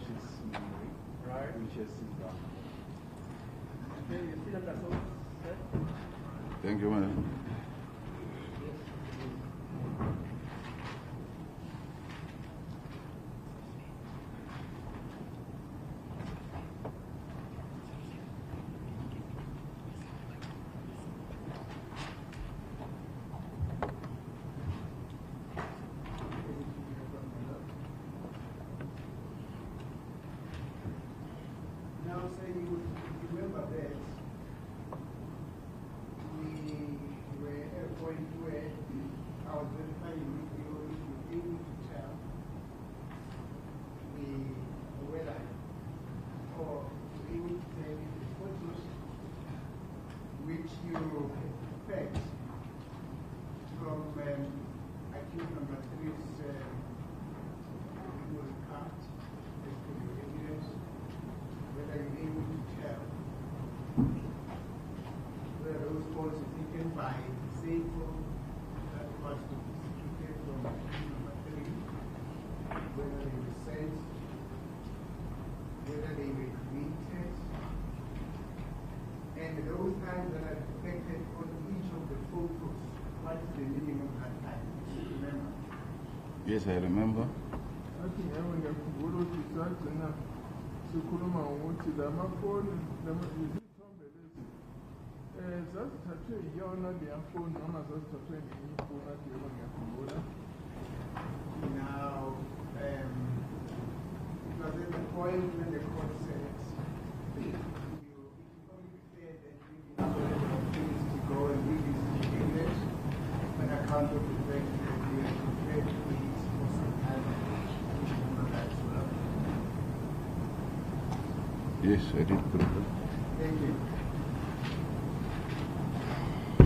precious memory, right? Which is Thank you, madam. Now, say you remember that we were at a point where I was verifying with you if you were able to tell the weather or able to tell the photos which you fetched from accused number 3's memory card as to your evidence, whether you're able to tell whether those photos are taken by Senzo that was confiscated from number 3, whether they were sent, whether they were created, and those times that are depicted on each of the photos, what is the meaning of that time? Do you remember? Yes, I remember. sikhuluma ngokuthi lamafoni ngezithombe lezi zazithathwe yiyona leya foni noma zazithathwe ngenye ifoni ade yebo ngiyakhumbula. Now, it was at the point when the court said it only be fair that we have opportunities to go and read this English on account of the fact that we have prepared these for some time. That's well. Yes, I did. Thank you.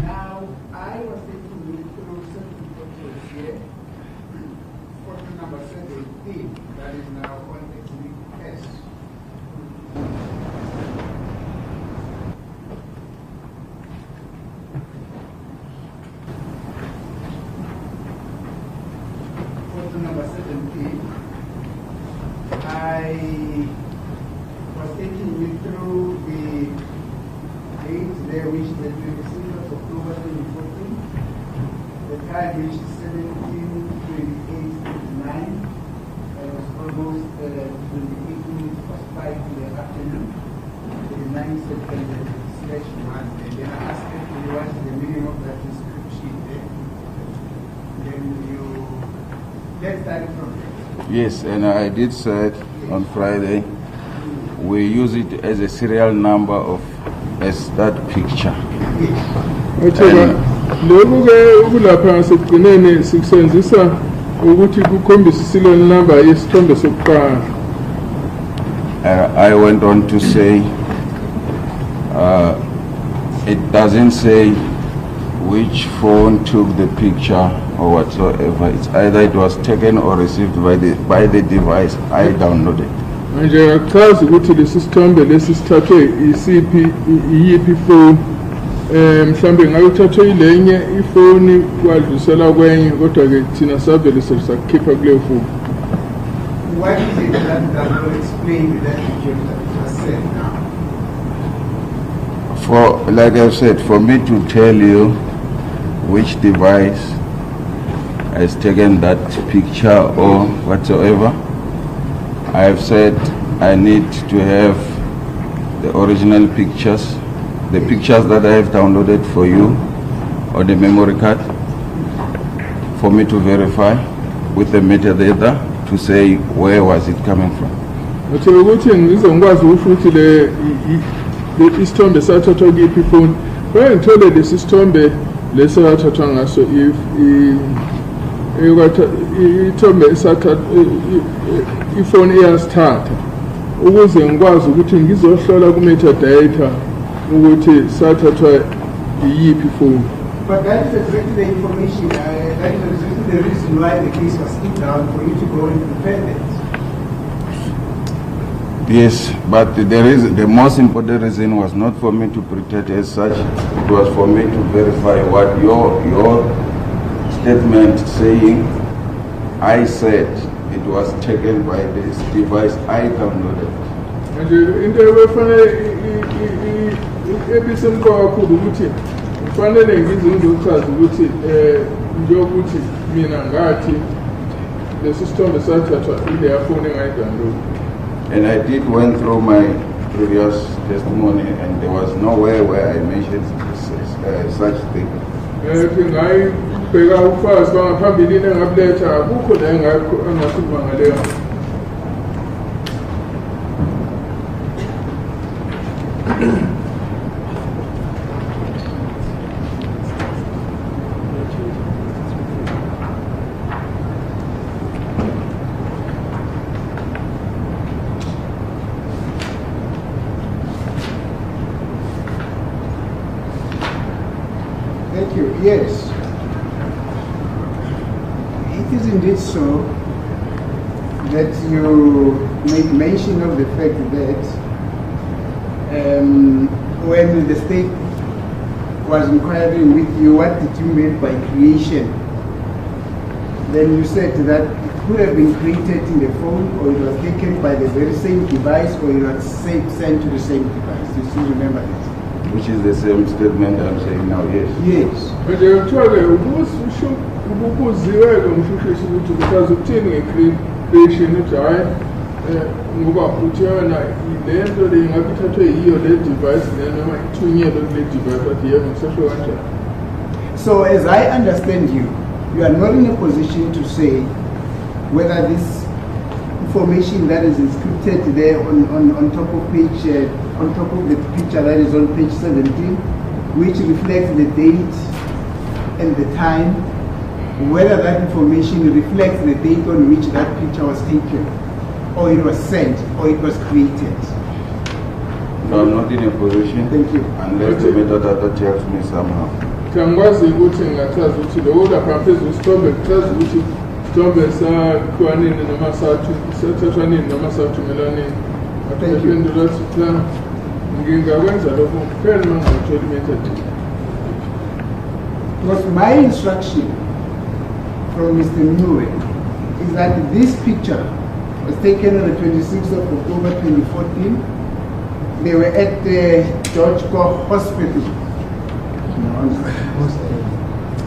Now, I was taking you through certain photos here. Photo number 17, that is now on Exhibit S. Photo number 17, I was taking you through the date there, which is the 26th of October 2014, the time which is 17:28:59, and it was almost 28 minutes past 5 in the afternoon, 39 seconds /1, and then I asked you what is the meaning of that inscription there. Then let's start from there. Yes, and I did say it on Friday. We use it as a serial number as that picture. Lokhu-ke ukulapha ngasekugcineni sikusebenzisa ukuthi kukhombise isilo number yesithombe sokuqala. I went on to say it doesn't say which phone took the picture or whatsoever. It's either it was taken or received by the device I downloaded. Manje akachazi ukuthi lesi sithombe lesi sithathwe iyiphi ifoni, mhlambe ngabe uthathwe ilenye ifoni kwadlulisela kwenye, kodwa-ke thina savele sakukhipha kuleyo foni. What is it that does not explain that picture that was said now? For, like I've said, for me to tell you which device has taken that picture or whatsoever, I have said I need to have the original pictures, the pictures that I have downloaded for you on the memory card, for me to verify with the metadata to say where was it coming from. Ukuthi ngizongwazi ukuthi le isithombe sathathwa kuyiphi ifoni, kwaye ngithole lesi sithombe lesathathwa ngaso ithombe ifoni iyasithatha ukuze ngikwazi ukuthi ngizohlola ku-metadata ukuthi sathathwa iyiphi ifoni. But that is exactly the information, that is exactly the reason why the case was skipped down for you to go and prepare that. Yes, but the most important reason was not for me to pretend as such. It was for me to verify what your statement saying I said it it was taken by this device I downloaded. Manje into efanele ebisemqoka kakhulu ukuthi kufanele ngizochaza ukuthi njengokuthi mina ngathi lesi sithombe sathathwa ile yafoni engayidownload. And I did went through my previous testimony, and there was nowhere where I mentioned such thing. Ngayibheka ufakazi bangaphambilini engabuletha akukho la engasikhuluma ngaleyo. Thank you. Yes. It is indeed so that you made mention of the fact that when the state was inquiring with you, what did you mean by creation? Then you said that it could have been created in the phone, or it was taken by the very same device, or it was sent to the same device. You still remember that? Which is the same statement I'm saying now, yes. Yes. Manje kuthiwa-ke ukubuziwe-ke umshushishi ukuthi kuthaza ukuthini nge-creation ukuthi hhayi ngoba uthi yona le nto le ingabe ithathwe yiyo le device le noma ithunyelwe kule device wathi yebo ngisasho kanjani. So as I understand you, you are not in a position to say whether this information that is inscripted there on top of page, on top of the picture that is on page 17, which reflects the date and the time, whether that information reflects the date on which that picture was taken, or it was sent, or it was created. No, I'm not in a position. Thank you. Unless the metadata tells me somehow. Ngiyakwazi ukuthi ngingachaza ukuthi lo lapha phezulu isithombe kuchaza ukuthi isithombe sakhiwa nini noma sathathwa nini noma sathumelwa nini. Aphendula ukuthi ngingakwenza lokho kuphela uma ngithola imetadata. Because my instruction from Mr. Mure is that this picture was taken on the 26th of October 2014. They were at the George Koch Hospital.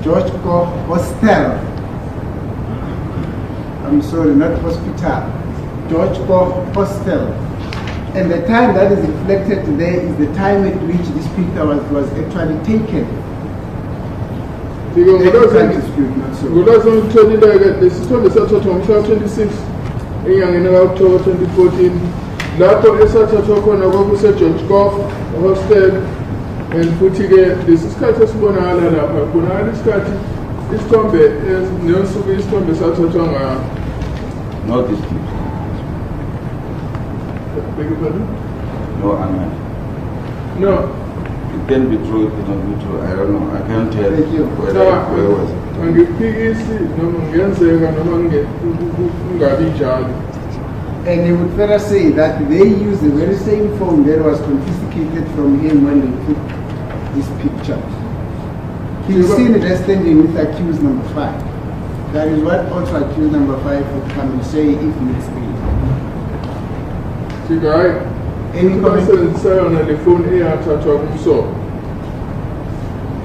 George Koch Hostel. I'm sorry, not hospital. George Koch Hostel. And the time that is reflected there is the time at which this picture was actually taken. Ngolazongitholile-ke lesithombe sathathwa ngomhla 26 enyangeni ka-October 2014 lapho esathathwa khona kwakuse-George Koch Hostel. And futhi-ke lesi sikhathi esibonakala lapha kubonakala isikhathi isithombe neyosuku isithombe sathathwa ngayo. Not this picture. Beg your pardon? No, Anna. No. It can be true, it cannot be true. I don't know. I can't tell Thank you. where was it. Angiphikisi noma ngiyenzeka noma kungabi njalo. And he would further say that they used the very same phone that was confiscated from him when they took this picture. He is seen there standing with accused number 5. That is what also accused number 5 would come and say if needs be. Any comment?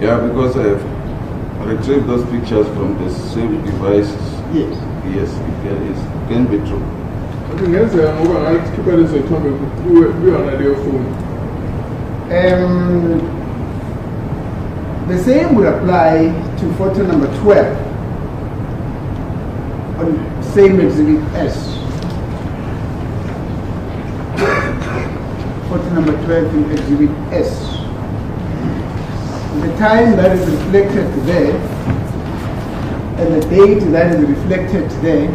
Yeah, because I've retrieved those pictures from the same devices. Yes. Yes, it can be true. The same would apply to photo number 12 on same exhibit S. Photo number 12 in exhibit S. The time that is reflected there and the date that is reflected there,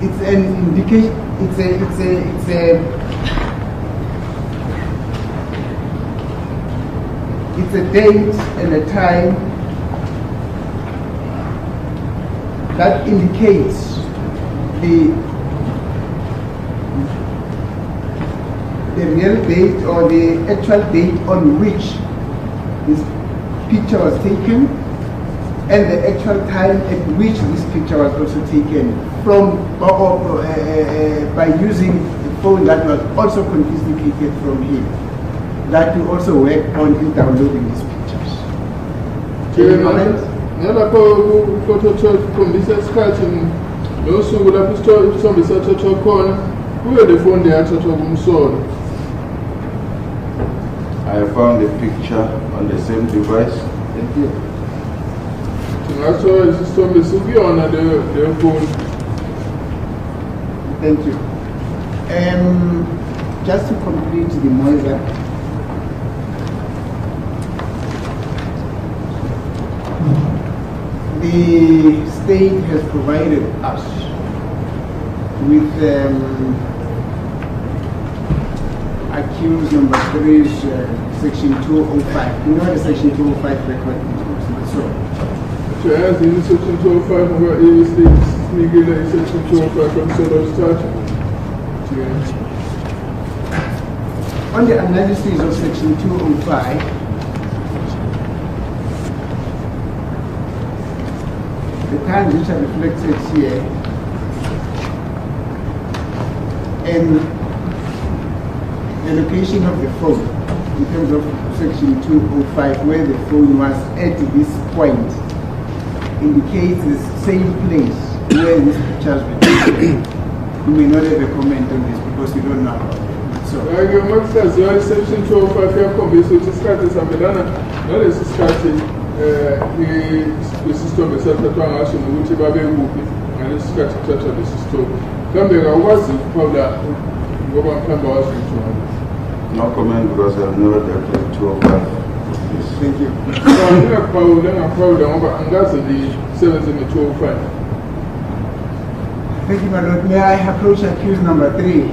it's an indication. It's a date and a time that indicates the real date or the actual date on which this picture was taken and the actual time at which this picture was also taken from by using the phone that was also confiscated from him, that we also work on in downloading these pictures. Any comments? Nalapho ukhombisa isikhathi nosuku lapho isithombe sathathwa khona kuyo le phone yathathwa kumsolo. I found a picture on the same device. Thank you. Tingasho isithombe sikuyona le phone. Thank you. Just to complete the Moiza, the state has provided us with accused number 3's section 205. You know the section 205 record is so. So as in section 205 over A state sneaking section 205 from solo statute. On the analysis of section 205, the times which are reflected here, and the location of the phone in terms of section 205, where the phone was at this point, indicates the same place where these pictures were taken. You may not have a comment on this because you don't know about it. So, section 205 yakhombisa ukuthi isikhathi esihambelana nalesi sikhathi isithombe sathathwa ngaso nokuthi babe kuphi ngalesi sikhathi kuthathwa lesi sithombe. Kambe akwazi ukuphawula ngoba mhlawumbe wazi ukuthi No comment because I've never dealt with 205. thank you. Ngingaphawula ngoba angaze ngisebenze nge-205. Thank you, my lord. May I approach accused number 3?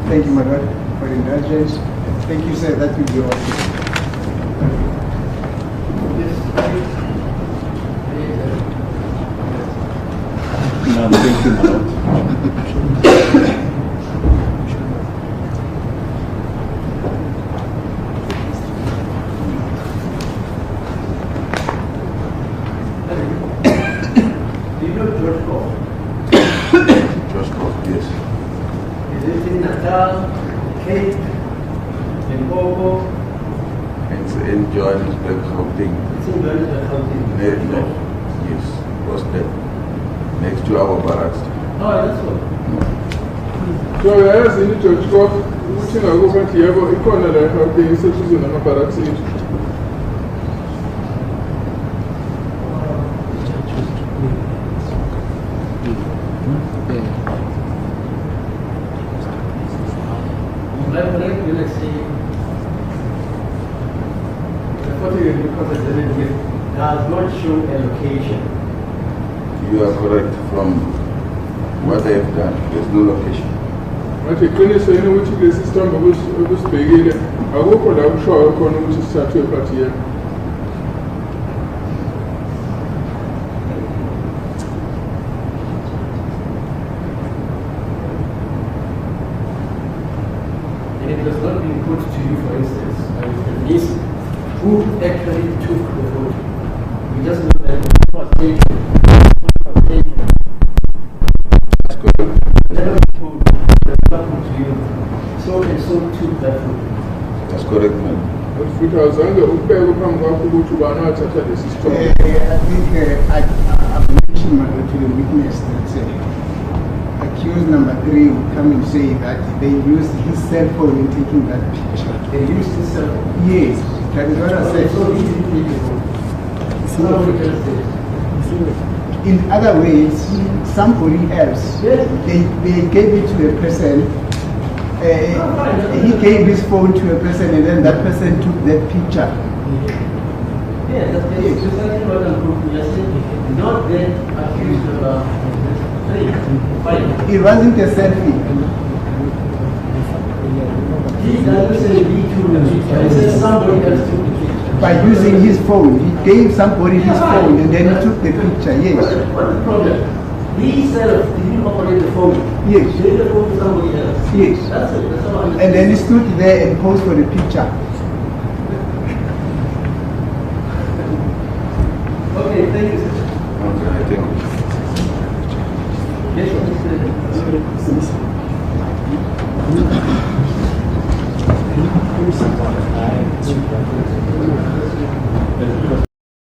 Thank you, my lord, for the indulgence. Thank you, sir. That will be all. No, thank you, my lord. Do you know George Cole? Just cause, yes. Is it in Natal, Cape, in Bogo? It's in Johannesburg, Gauteng. It's in Johannesburg, Gauteng. No, yes, was there. Next to our barracks. Oh, that's what. So yazi into George Court ukuthi ngakuba nti yebo ikhona la eGauteng isethuzo nama-barracks ethu. Let's see. The photo you presented here does not show a location. You are correct from what I have done. There's no location. Manje iqiniso yini ukuthi kulesi sithombe okusibhekile akukho la kushoyo khona ukuthi sithathwe iphathi yena. And it was not being put to you, for instance, Adv Mnisi, who actually took the photo. We just know that it was taken. That's correct. Never been put, it was not put to you. ukuthi awuzange ubheke phambi kwakho ukuthi ubani wathatha lesi sithombe. I think I've mentioned to the witness that accused number 3 would come and say that they used his cell phone in taking that picture. They used his cell phone? Yes, that is what I said. So he didn't take it home. In other ways, somebody else, they gave it to a person. He gave his phone to a person and then that person took that picture. Yeah, that's exactly what I'm saying. Not that accused of 3. It wasn't a selfie. He doesn't say he took the picture. He says somebody else took the picture. By using his phone, he gave somebody his phone and then he took the picture. Yes. What's the problem? He said he didn't operate the phone. Yes. He gave the phone to somebody else. Yes. That's it. That's all I'm And then he stood there and posed for the picture. Okay, thank you, sir. Okay, I think. Yes, sir.